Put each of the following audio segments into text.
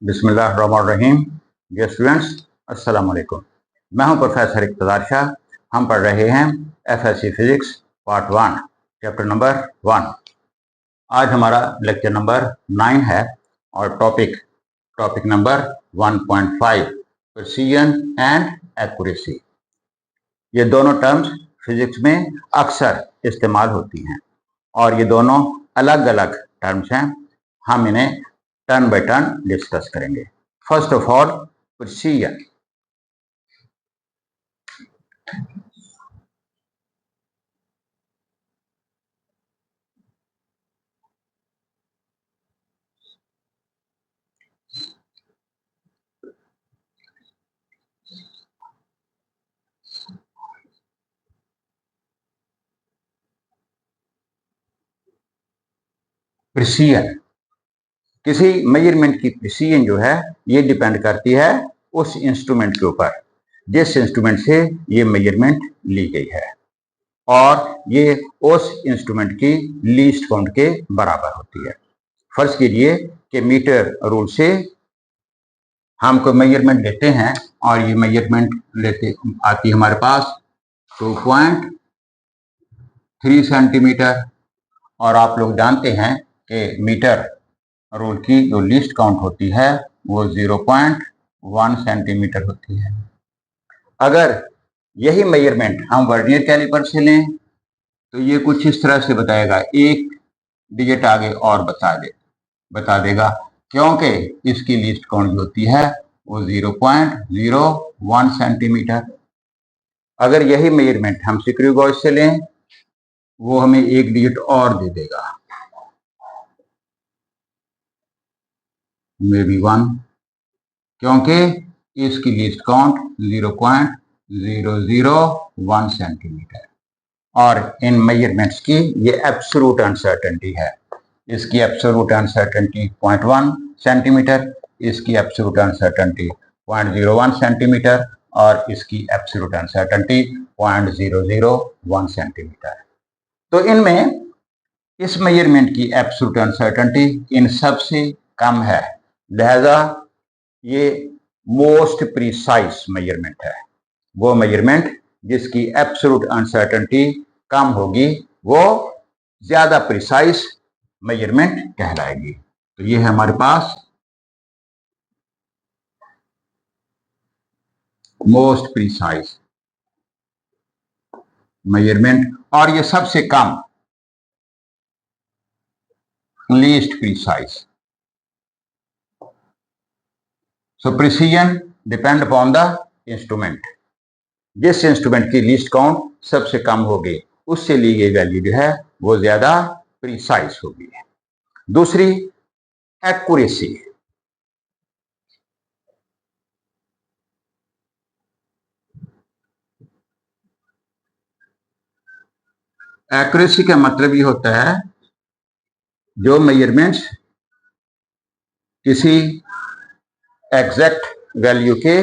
बिस्मिल्लाहिर्रहमानिर्रहीम। Dear students, अस्सलाम वालेकुम। मैं हूं प्रोफेसर इक़्तिदार शाह। हम पढ़ रहे हैं FSc physics part 1 chapter number 1। आज हमारा लेक्चर नंबर 9 है और topic number 1.5 precision and accuracy. ये दोनों टर्म्स फिजिक्स में अक्सर इस्तेमाल होती हैं और ये दोनों अलग अलग टर्म्स हैं। हम इन्हें टर्न बाय टर्न डिस्कस करेंगे। First of all, precision. Precision, किसी मेजरमेंट की प्रिसीजन जो है ये डिपेंड करती है उस इंस्ट्रूमेंट के ऊपर जिस इंस्ट्रूमेंट से ये मेजरमेंट ली गई है, और ये उस इंस्ट्रूमेंट की लीस्ट काउंट के बराबर होती है। फर्ज कीजिए कि मीटर रूल से हम कोई मेजरमेंट लेते हैं और ये मेजरमेंट लेते आती है हमारे पास 2.3 सेंटीमीटर, और आप लोग जानते हैं कि मीटर रूल की जो लीस्ट काउंट होती है वो 0.1 सेंटीमीटर होती है। अगर यही मेजरमेंट हम वर्नियर कैलिपर से लें तो ये कुछ इस तरह से बताएगा, एक डिजिट आगे और बता देगा, क्योंकि इसकी लीस्ट काउंट जो होती है वो 0.01 सेंटीमीटर। अगर यही मेजरमेंट हम स्क्रू गॉज से लें वो हमें एक डिजिट और दे देगा, मे बी 1, क्योंकि इसकी लीस्ट काउंट 0.001 सेंटीमीटर। और इन मेजरमेंट्स की ये एब्सोल्यूट अनसर्टेनिटी है। इसकी एब्सोल्यूट अनसर्टेनिटी 0.1 सेंटीमीटर, इसकी एब्सोल्यूट अनसर्टेनिटी 0.01 सेंटीमीटर, और इसकी एब्सोल्यूट अनसर्टेनिटी 0.001 सेंटीमीटर। तो इनमें इस मेजरमेंट की एब्सोल्यूट अनसर्टेनिटी इन सब से कम है, लिहाजा ये मोस्ट प्रिसाइज मेजरमेंट है। वो मेजरमेंट जिसकी एब्सोल्यूट अनसर्टेनिटी कम होगी वो ज्यादा प्रिसाइज मेजरमेंट कहलाएगी। तो ये है हमारे पास मोस्ट प्रिसाइज मेजरमेंट, और ये सबसे कम least precise. So precision depend upon the instrument। जिस इंस्ट्रूमेंट की लीस्ट काउंट सबसे कम होगी उससे ली गई वैल्यू जो है वो ज्यादा प्रिसाइज होगी। दूसरी, एक्यूरेसी। एक्यूरेसी का मतलब ये होता है जो मेजरमेंट्स किसी एग्जैक्ट वैल्यू के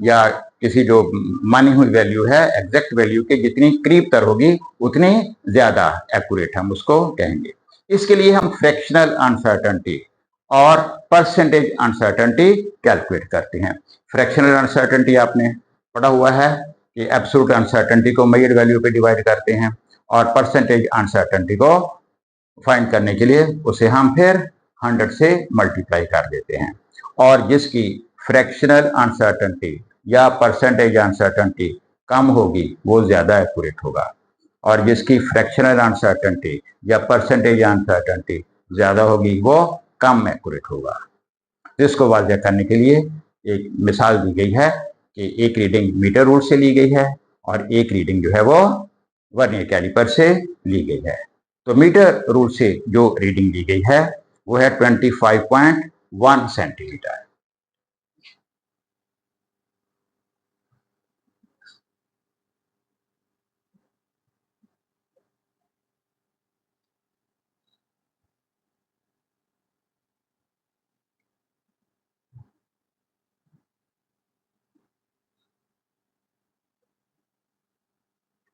या किसी जो मानी हुई वैल्यू है एग्जैक्ट वैल्यू के जितनी करीब तर होगी उतनी ज्यादा एक्यूरेट हम उसको कहेंगे। इसके लिए हम फ्रैक्शनल अनसर्टेनिटी और परसेंटेज अनसर्टेनिटी कैलकुलेट करते हैं। फ्रैक्शनल अनसर्टेनिटी आपने पढ़ा हुआ है कि एब्सोल्यूट अनसर्टेनिटी को मेजर्ड वैल्यू पे डिवाइड करते हैं, और परसेंटेज अनसर्टेनिटी को फाइंड करने के लिए उसे हम फिर 100 से मल्टीप्लाई कर देते हैं, और जिसकी फ्रैक्शनल अनसर्टेनिटी या परसेंटेज अनसर्टेनिटी कम होगी वो ज्यादा एक्यूरेट होगा, और जिसकी फ्रैक्शनल अनसर्टेनिटी या परसेंटेज अनसर्टेनिटी ज्यादा होगी वो कम एक्यूरेट होगा। इसको वाज़ह करने के लिए एक मिसाल दी गई है कि एक रीडिंग मीटर रूल से ली गई है और एक रीडिंग जो है वो वर्नियर कैलिपर से ली गई है। तो मीटर रूल से जो रीडिंग ली गई है वो है 25.1 सेंटीमीटर।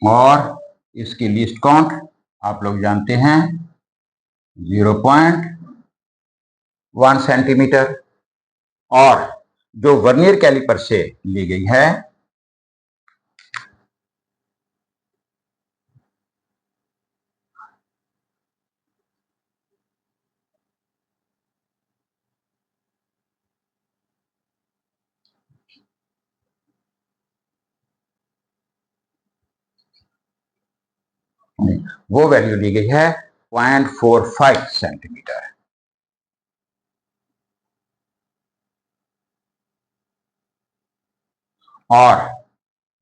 और इसकी लीस्ट काउंट आप लोग जानते हैं 0.1 सेंटीमीटर। और जो वर्नियर कैलिपर से ली गई है वो वैल्यू ली गई है 0.45 सेंटीमीटर। और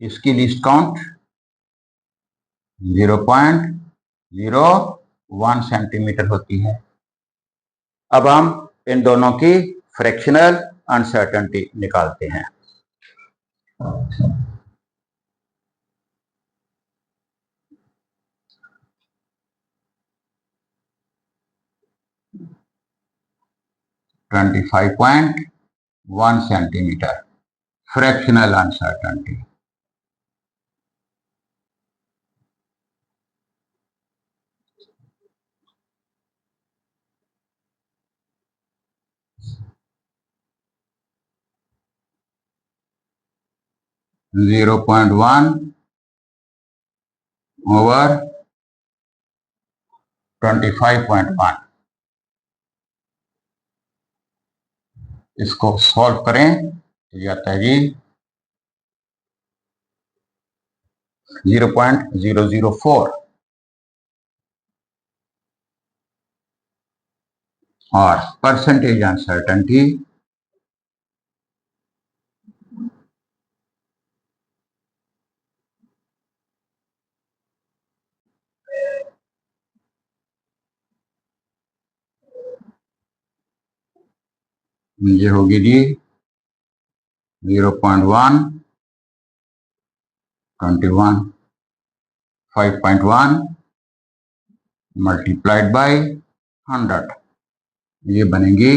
इसकी लीस्ट काउंट 0.01 सेंटीमीटर होती है। अब हम इन दोनों की फ्रैक्शनल अनसर्टेनिटी निकालते हैं। (25.1 सेंटीमीटर फ्रैक्शनल अनसर्टेनिटी। (0.1 over 25.1) इसको सॉल्व करें तो ये आता है जी 0.004 और परसेंटेज अनसर्टेनिटी ये होगी जी 0.1, 21, 5.1 मल्टीप्लाइड बाय 100, ये बनेगी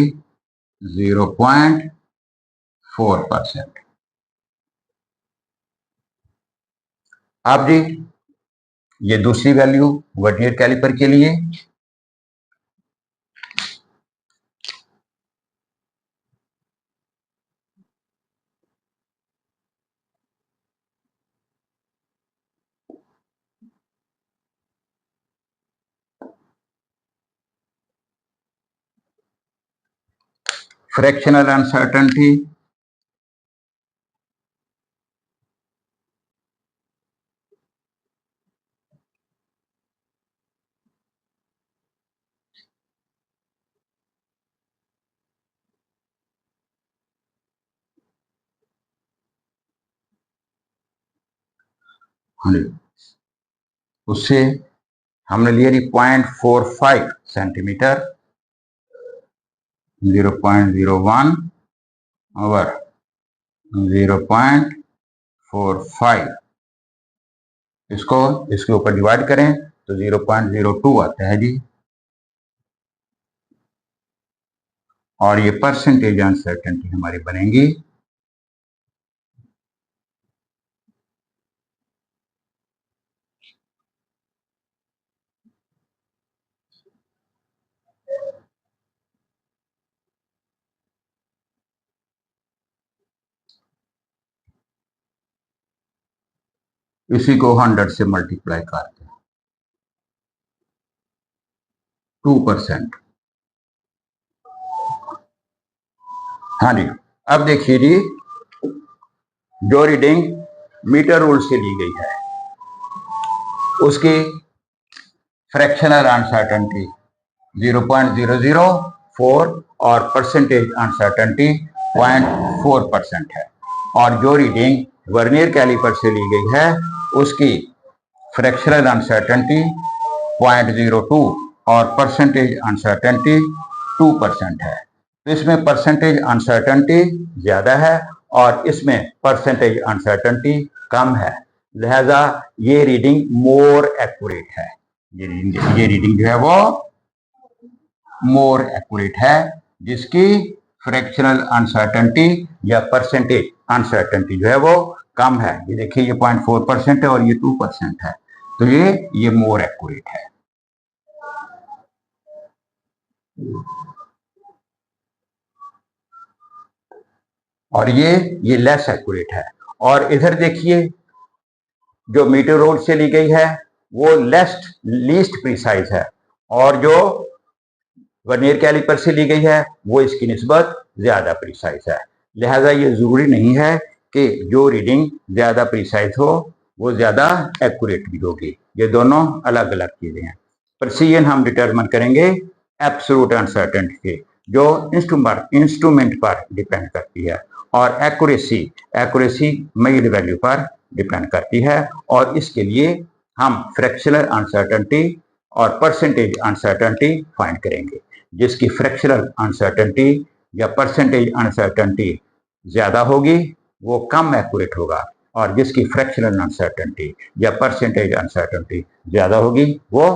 0.4%। अब जी ये दूसरी वैल्यू वर्नियर कैलिपर के लिए फ्रैक्शनल अनसर्टेनिटी उससे हमने लिया 0.45 सेंटीमीटर, 0.01 ओवर 0.45, इसको इसके ऊपर डिवाइड करें तो 0.02 आता है जी। और ये परसेंटेज अनसर्टेनिटी हमारी बनेंगी इसी को 100 से मल्टीप्लाई करते हैं 2%। हाँ जी, अब देखिए जी जो रीडिंग मीटर रूल से ली गई है उसकी फ्रैक्शनल अनसर्टेनिटी 0.004 और परसेंटेज अनसर्टेनिटी 0.4% है। और जो रीडिंग वर्नियर कैलिपर से ली गई है उसकी फ्रैक्शनल अनसर्टेनिटी 0.02 और परसेंटेज अनसर्टेनिटी 2% है। तो इसमें परसेंटेज अनसर्टेनिटी ज्यादा है और इसमें परसेंटेज अनसर्टेनिटी कम है, लिहाजा ये रीडिंग मोर एक्यूरेट है। ये रीडिंग जो है वो मोर एक्यूरेट है, जिसकी फ्रैक्शनल अनसर्टेनिटी या परसेंटेज अनसर्टेनिटी जो है वो कम है। ये देखिए ये 0.4% है और ये 2% है, तो ये मोर एक्यूरेट है। और ये लेस एक्यूरेट है। और इधर देखिए जो मीटरोड से ली गई है वो लीस्ट प्रिसाइज है, और जो वर्नियर कैलिपर से ली गई है वो इसकी निस्बत ज्यादा प्रिसाइज है। लिहाजा ये जरूरी नहीं है कि जो रीडिंग ज्यादा प्रिसाइज हो वो ज्यादा एक्यूरेट भी होगी। ये दोनों अलग अलग चीजें हैं। प्रिसीजन हम डिटरमिन करेंगे एब्सोल्यूट अनसर्टेनिटी से, जो इंस्ट्रूमेंट पर डिपेंड करती है, और एक्यूरेसी मेजर्ड वैल्यू पर डिपेंड करती है। और इसके लिए हम फ्रैक्शनल अनसर्टेनिटी और परसेंटेज अनसर्टेनिटी फाइंड करेंगे। जिसकी फ्रैक्शनल अनसर्टेनिटी या परसेंटेज अनसर्टेनिटी ज्यादा होगी वो कम एक्यूरेट होगा, और जिसकी फ्रैक्शनल अनसर्टेनिटी या परसेंटेज अनसर्टेनिटी ज्यादा होगी वो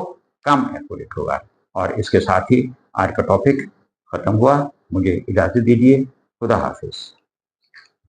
कम एक्यूरेट होगा। और इसके साथ ही आज का टॉपिक खत्म हुआ। मुझे इजाजत दीजिए। खुदा हाफिज।